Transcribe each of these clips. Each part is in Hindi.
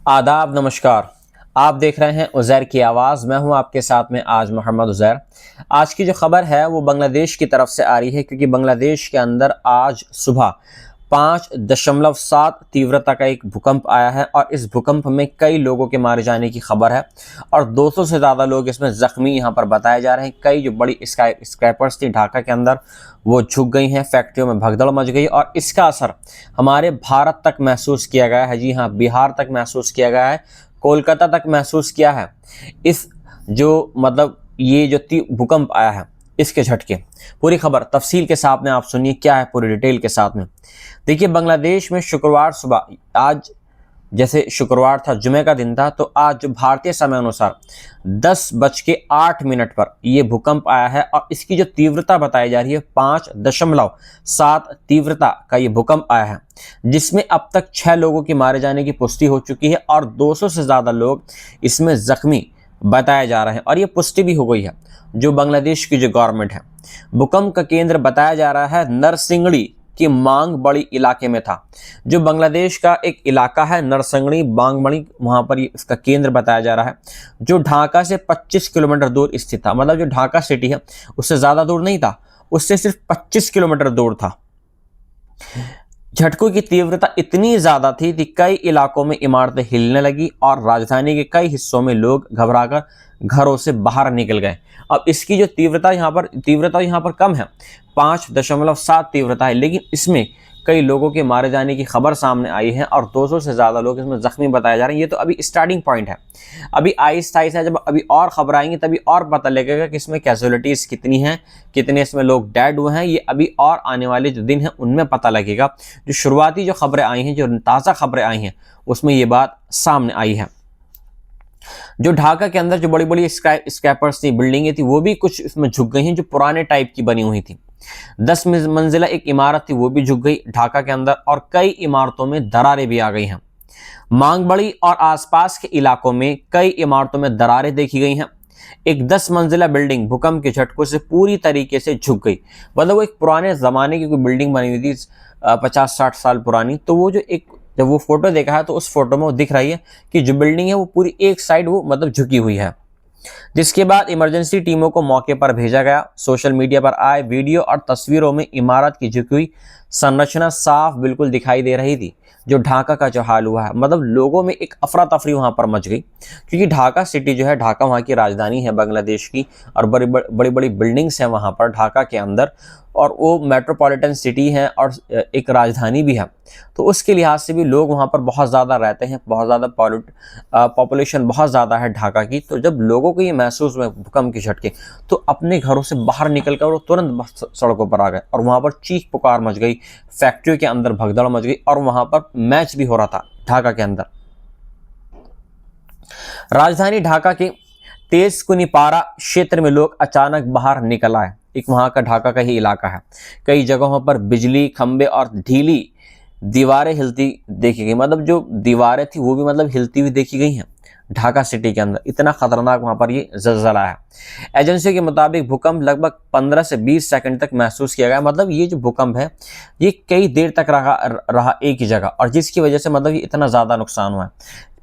आदाब, नमस्कार। आप देख रहे हैं उज़ैर की आवाज़। मैं हूं आपके साथ में आज मोहम्मद उज़ैर। आज की जो खबर है वो बांग्लादेश की तरफ से आ रही है, क्योंकि बांग्लादेश के अंदर आज सुबह 5.7 तीव्रता का एक भूकंप आया है और इस भूकंप में कई लोगों के मारे जाने की खबर है और 200 से ज़्यादा लोग इसमें ज़ख्मी यहाँ पर बताए जा रहे हैं। कई जो बड़ी स्क्रैपर्स थी ढाका के अंदर वो झुक गई हैं, फैक्ट्रियों में भगदड़ मच गई और इसका असर हमारे भारत तक महसूस किया गया है। जी हाँ, बिहार तक महसूस किया गया है, कोलकाता तक महसूस किया है। इस जो ये जो भूकंप आया है इसके झटके, पूरी खबर तफसील के साथ में आप सुनिए क्या है पूरी डिटेल के साथ में। देखिए, बांग्लादेश में शुक्रवार सुबह, आज जैसे शुक्रवार था, जुमे का दिन था, तो आज जो भारतीय समय अनुसार 10:08 पर यह भूकंप आया है और इसकी जो तीव्रता बताई जा रही है 5.7 तीव्रता का ये भूकंप आया है, जिसमें अब तक 6 लोगों की मारे जाने की पुष्टि हो चुकी है और 200 से ज़्यादा लोग इसमें जख्मी बताए जा रहे हैं और ये पुष्टि भी हो गई है जो बांग्लादेश की जो गवर्नमेंट है। भूकंप का केंद्र बताया जा रहा है नरसिंगड़ी कि मांग बड़ी इलाके में था। जो बांग्लादेश का एक इलाका है नरसिंगड़ी बांगबड़ी, वहां पर इसका केंद्र बताया जा रहा है, जो ढाका से 25 किलोमीटर दूर स्थित था। मतलब जो ढाका सिटी है उससे ज्यादा दूर नहीं था, उससे सिर्फ 25 किलोमीटर दूर था। झटकों की तीव्रता इतनी ज्यादा थी कि कई इलाकों में इमारतें हिलने लगी और राजधानी के कई हिस्सों में लोग घबराकर घरों से बाहर निकल गए। अब इसकी जो तीव्रता यहाँ पर कम है, 5.7 तीव्रता है, लेकिन इसमें कई लोगों के मारे जाने की खबर सामने आई है और 200 से ज़्यादा लोग इसमें जख्मी बताए जा रहे हैं। ये तो अभी स्टार्टिंग पॉइंट है, अभी आहिस्ता आहिस्ता जब अभी और खबर आएंगी तभी और पता लगेगा कि इसमें कैजुअलिटीज़ कितनी हैं, कितने इसमें लोग डेड हुए हैं। ये अभी और आने वाले जो दिन हैं उनमें पता लगेगा। जो शुरुआती जो खबरें आई हैं, जो ताज़ा खबरें आई हैं, उसमें ये बात सामने आई है। जो ढाका के अंदर जो बड़ी बड़ी स्क्रैपर्स थी, बिल्डिंगें थी, वो भी कुछ इसमें झुक गई हैं, जो पुराने टाइप की बनी हुई थी। 10 मंजिला एक इमारत थी, वो भी झुक गई ढाका के अंदर और कई इमारतों में दरारें भी आ गई हैं। मांगबड़ी और आसपास के इलाकों में कई इमारतों में दरारें देखी गई हैं। एक 10 मंजिला बिल्डिंग भूकंप के झटकों से पूरी तरीके से झुक गई। मतलब वो एक पुराने जमाने की कोई बिल्डिंग बनी हुई थी, 50-60 साल पुरानी। तो वो जब वो फोटो देखा है तो उस फोटो में वो दिख रही है कि जो बिल्डिंग है वो पूरी एक साइड वो झुकी हुई है। जिसके बाद इमरजेंसी टीमों को मौके पर भेजा गया। सोशल मीडिया पर आए वीडियो और तस्वीरों में इमारत की झुकी हुई संरचना साफ बिल्कुल दिखाई दे रही थी। जो ढाका का जो हाल हुआ है, लोगों में एक अफरा तफरी वहां पर मच गई, क्योंकि ढाका सिटी जो है, ढाका वहां की राजधानी है बांग्लादेश की और बड़ी बड़ी बिल्डिंग्स हैं वहां पर ढाका के अंदर, और वो मेट्रोपॉलिटन सिटी है और एक राजधानी भी है। तो उसके लिहाज से भी लोग वहाँ पर बहुत ज़्यादा रहते हैं, बहुत ज़्यादा पॉपुलेशन बहुत ज़्यादा है ढाका की। तो जब लोगों को ये महसूस हुए भूकंप के झटके, तो अपने घरों से बाहर निकलकर वो तुरंत सड़कों पर आ गए और वहाँ पर चीख पुकार मच गई, फैक्ट्रियों के अंदर भगदड़ मच गई और वहाँ पर मैच भी हो रहा था ढाका के अंदर। राजधानी ढाका के तेजकुनिपारा क्षेत्र में लोग अचानक बाहर निकल आए। एक वहां का ढाका का ही इलाका है। कई जगहों पर बिजली खंबे और ढीली दीवारें हिलती देखी गई। जो दीवारें थी वो भी हिलती हुई देखी गई हैं ढाका सिटी के अंदर। इतना खतरनाक वहां पर ये ज़लज़ला है। एजेंसी के मुताबिक भूकंप लगभग 15 से 20 सेकंड तक महसूस किया गया। ये जो भूकंप है ये कई देर तक रहा एक ही जगह, और जिसकी वजह से ये इतना ज़्यादा नुकसान हुआ है।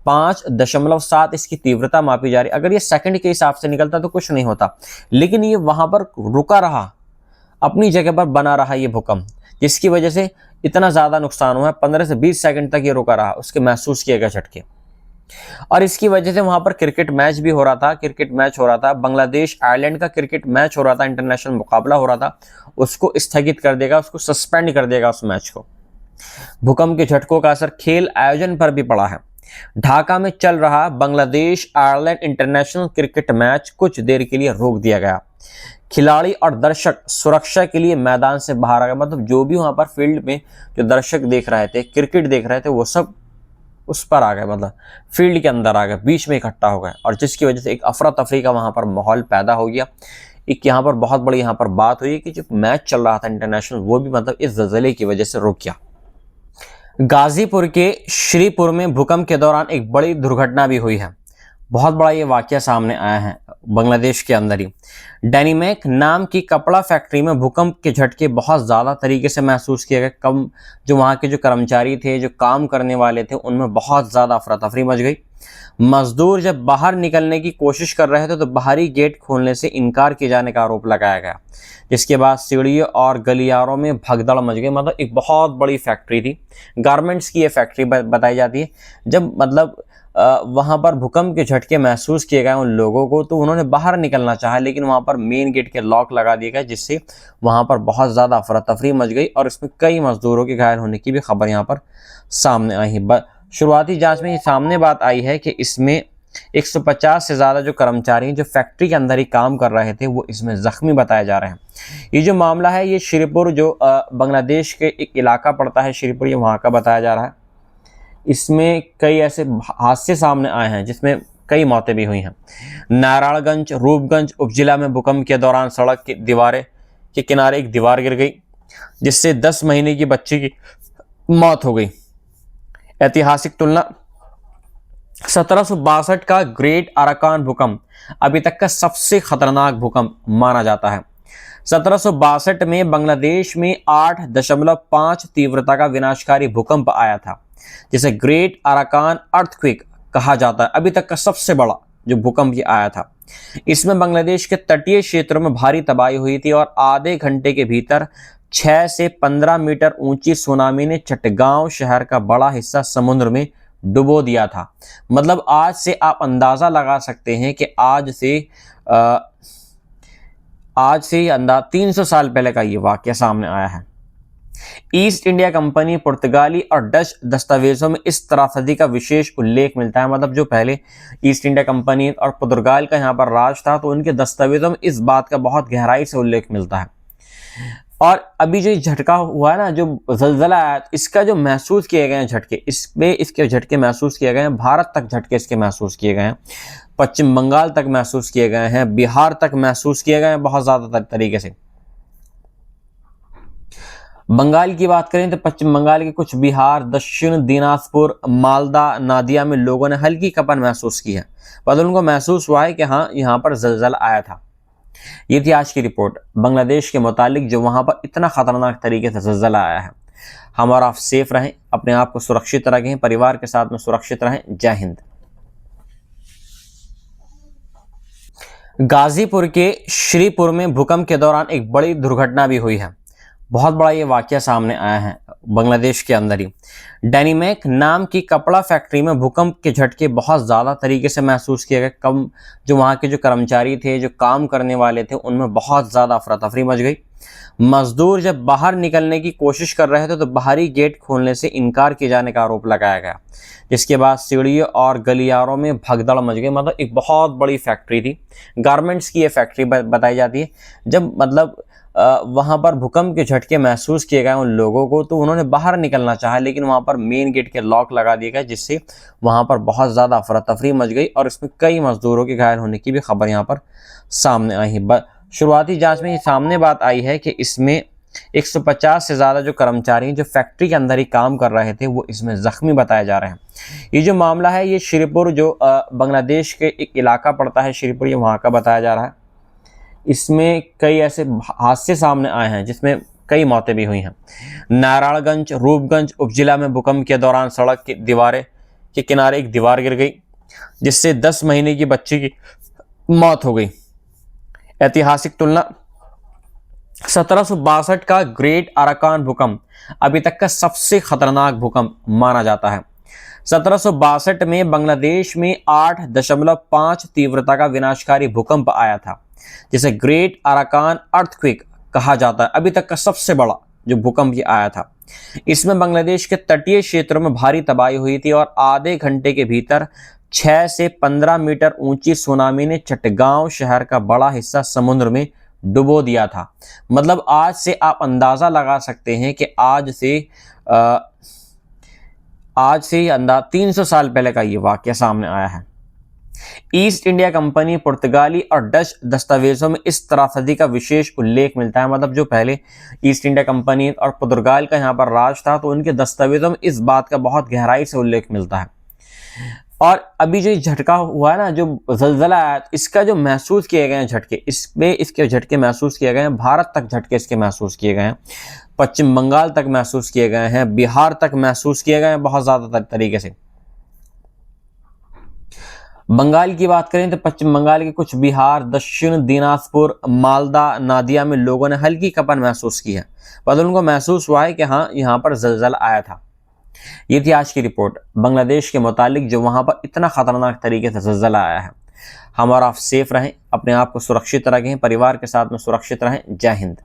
5.7 इसकी तीव्रता मापी जा रही। अगर ये सेकंड के हिसाब से निकलता तो कुछ नहीं होता, लेकिन ये वहां पर रुका रहा, अपनी जगह पर बना रहा ये भूकंप, जिसकी वजह से इतना ज्यादा नुकसान हुआ है। 15 से 20 सेकंड तक ये रुका रहा, उसके महसूस किए गए झटके, और इसकी वजह से वहां पर क्रिकेट मैच भी हो रहा था। बांग्लादेश आयरलैंड का क्रिकेट मैच हो रहा था, इंटरनेशनल मुकाबला हो रहा था, उसको स्थगित कर देगा, उसको सस्पेंड कर देगा उस मैच को। भूकंप के झटकों का असर खेल आयोजन पर भी पड़ा है। ढाका में चल रहा Bangladesh Ireland international cricket match कुछ देर के लिए रोक दिया गया। खिलाड़ी और दर्शक सुरक्षा के लिए मैदान से बाहर आ गए। जो भी वहां पर फील्ड में जो दर्शक देख रहे थे, क्रिकेट देख रहे थे, वो सब उस पर आ गए, फील्ड के अंदर आ गए, बीच में इकट्ठा हो गए, और जिसकी वजह से एक अफरा तफरी का वहां पर माहौल पैदा हो गया। एक यहाँ पर बहुत बड़ी बात हुई कि जो मैच चल रहा था इंटरनेशनल, वो भी इस ज़लज़ले की वजह से रुक गया। गाजीपुर के श्रीपुर में भूकंप के दौरान एक बड़ी दुर्घटना भी हुई है। बहुत बड़ा ये वाकया सामने आया है। बांग्लादेश के अंदर ही। डायनेमिक नाम की कपड़ा फैक्ट्री में भूकंप के झटके बहुत ज़्यादा तरीके से महसूस किए गए। कम जो वहाँ के जो कर्मचारी थे, जो काम करने वाले थे, उनमें बहुत ज़्यादा अफरा तफरी मच गई। मजदूर जब बाहर निकलने की कोशिश कर रहे थे तो बाहरी गेट खोलने से इनकार किए जाने का आरोप लगाया गया, जिसके बाद सीढ़ियों और गलियारों में भगदड़ मच गई। मतलब एक बहुत बड़ी फैक्ट्री थी, गारमेंट्स की ये फैक्ट्री बताई जाती है। जब मतलब वहाँ पर भूकंप के झटके महसूस किए गए उन लोगों को, तो उन्होंने बाहर निकलना चाहा, लेकिन वहाँ पर मेन गेट के लॉक लगा दिए गए, जिससे वहाँ पर बहुत ज़्यादा अफरा तफरी मच गई और इसमें कई मजदूरों के घायल होने की भी खबर यहाँ पर सामने आई है। शुरुआती जांच में ये सामने बात आई है कि इसमें 150 से ज़्यादा जो कर्मचारी जो फैक्ट्री के अंदर ही काम कर रहे थे, वो इसमें ज़ख्मी बताए जा रहे हैं। ये जो मामला है, ये श्रीपुर जो बांग्लादेश के एक इलाका पड़ता है, श्रीपुर, ये वहाँ का बताया जा रहा है। इसमें कई ऐसे हादसे सामने आए हैं जिसमें कई मौतें भी हुई हैं। नारायणगंज रूपगंज उपजिला में भूकंप के दौरान सड़क की दीवारें के किनारे एक दीवार गिर गई, जिससे 10 महीने की बच्ची की मौत हो गई। ऐतिहासिक तुलना, 1762 का ग्रेट अराकान भूकंप अभी तक का सबसे खतरनाक भूकंप माना जाता है। 1762 में बांग्लादेश में 8.5 तीव्रता का विनाशकारी भूकंप आया था, जिसे ग्रेट अराकान अर्थक्वेक कहा जाता है। अभी तक का सबसे बड़ा जो भूकंप ये आया था। इसमें बांग्लादेश के तटीय क्षेत्रों में भारी तबाही हुई थी और आधे घंटे के भीतर 6 से 15 मीटर ऊंची सुनामी ने चटगांव शहर का बड़ा हिस्सा समुद्र में डुबो दिया था। मतलब आज से आप अंदाजा लगा सकते हैं कि आज से 300 साल पहले का ये वाकया सामने आया है। ईस्ट इंडिया कंपनी, पुर्तगाली और डच दस्तावेजों में इस त्रासदी का विशेष उल्लेख मिलता है। मतलब जो पहले ईस्ट इंडिया कंपनी और पुर्तगाल का यहाँ पर राज था, तो उनके दस्तावेजों में इस बात का बहुत गहराई से उल्लेख मिलता है। और अभी जो झटका हुआ है ना, जो जलजला आया, इसका जो महसूस किए गए हैं झटके, इसके झटके महसूस किए गए हैं। भारत तक झटके इसके महसूस किए गए हैं, पश्चिम बंगाल तक महसूस किए गए हैं, बिहार तक महसूस किए गए हैं बहुत ज़्यादा तरीके से। बंगाल की बात करें तो पश्चिम बंगाल के कुछ बिहार, दक्षिण दिनाजपुर, मालदा, नादिया में लोगों ने हल्की कंपन महसूस की है। पर उनको महसूस हुआ है कि हाँ, यहाँ पर जलजला आया था। ये थी आज की रिपोर्ट बांग्लादेश के मुतालिक, जो वहाँ पर इतना खतरनाक तरीके से जलजला आया है। हम और आप सेफ रहें, अपने आप को सुरक्षित रखें, परिवार के साथ में सुरक्षित रहें। जय हिंद। गाजीपुर के श्रीपुर में भूकंप के दौरान एक बड़ी दुर्घटना भी हुई है। बहुत बड़ा ये वाकया सामने आया है बांग्लादेश के अंदर ही। डायनेमिक नाम की कपड़ा फैक्ट्री में भूकंप के झटके बहुत ज़्यादा तरीके से महसूस किए गए। कम जो वहाँ के जो कर्मचारी थे, जो काम करने वाले थे, उनमें बहुत ज़्यादा अफरा तफरी मच गई। मजदूर जब बाहर निकलने की कोशिश कर रहे थे तो बाहरी गेट खोलने से इनकार किए जाने का आरोप लगाया गया, जिसके बाद सीढ़ियों और गलियारों में भगदड़ मच गई। मतलब एक बहुत बड़ी फैक्ट्री थी, गारमेंट्स की ये फैक्ट्री बताई जाती है। जब मतलब वहाँ पर भूकंप के झटके महसूस किए गए उन लोगों को, तो उन्होंने बाहर निकलना चाहा, लेकिन वहाँ पर मेन गेट के लॉक लगा दिए गए, जिससे वहाँ पर बहुत ज़्यादा अफरा तफरी मच गई और इसमें कई मजदूरों के घायल होने की भी खबर यहाँ पर सामने आई है। शुरुआती जांच में ये सामने बात आई है कि इसमें 150 से ज़्यादा जो कर्मचारी जो फैक्ट्री के अंदर ही काम कर रहे थे, वो इसमें ज़ख्मी बताए जा रहे हैं। ये जो मामला है, ये श्रीपुर जो बांग्लादेश के एक इलाका पड़ता है, श्रीपुर, ये वहाँ का बताया जा रहा है। इसमें कई ऐसे हादसे सामने आए हैं जिसमें कई मौतें भी हुई हैं। नारायणगंज रूपगंज उपजिला में भूकंप के दौरान सड़क की दीवारें के किनारे एक दीवार गिर गई, जिससे 10 महीने की बच्ची की मौत हो गई। ऐतिहासिक तुलना, 1762 का ग्रेट अराकान भूकंप अभी तक का सबसे खतरनाक भूकंप माना जाता है। 1762 में बांग्लादेश में 8.5 तीव्रता का विनाशकारी भूकंप आया था, जिसे ग्रेट अराकान अर्थक्वेक कहा जाता है। अभी तक का सबसे बड़ा जो भूकंप ये आया था। इसमें बांग्लादेश के तटीय क्षेत्रों में भारी तबाही हुई थी और आधे घंटे के भीतर 6 से 15 मीटर ऊंची सुनामी ने चटगांव शहर का बड़ा हिस्सा समुद्र में डुबो दिया था। मतलब आज से आप अंदाजा लगा सकते हैं कि आज से 300 साल पहले का ये वाकया सामने आया है। ईस्ट इंडिया कंपनी, पुर्तगाली और डच दस्तावेजों में इस त्रासदी का विशेष उल्लेख मिलता है। मतलब जो पहले ईस्ट इंडिया कंपनी और पुर्तगाल का यहाँ पर राज था, तो उनके दस्तावेजों में इस बात का बहुत गहराई से उल्लेख मिलता है। और अभी जो झटका हुआ है ना, जो जलजला आया, तो इसका जो महसूस किए गए हैं झटके, इसके झटके महसूस किए गए हैं, भारत तक झटके इसके महसूस किए गए हैं, पश्चिम बंगाल तक महसूस किए गए हैं, बिहार तक महसूस किए गए हैं बहुत ज़्यादा तरीके से। बंगाल की बात करें तो पश्चिम बंगाल के कुछ बिहार, दक्षिण दिनाजपुर, मालदा, नादिया में लोगों ने हल्की कंपन महसूस की है, मतलब उनको महसूस हुआ है कि हाँ यहाँ पर जलजला आया था। ये थी आज की रिपोर्ट बांग्लादेश के मुतालिक, जो वहां पर इतना खतरनाक तरीके से जलजला आया है। हम और आप सेफ रहें, अपने आप को सुरक्षित रखें, परिवार के साथ में सुरक्षित रहें। जय हिंद।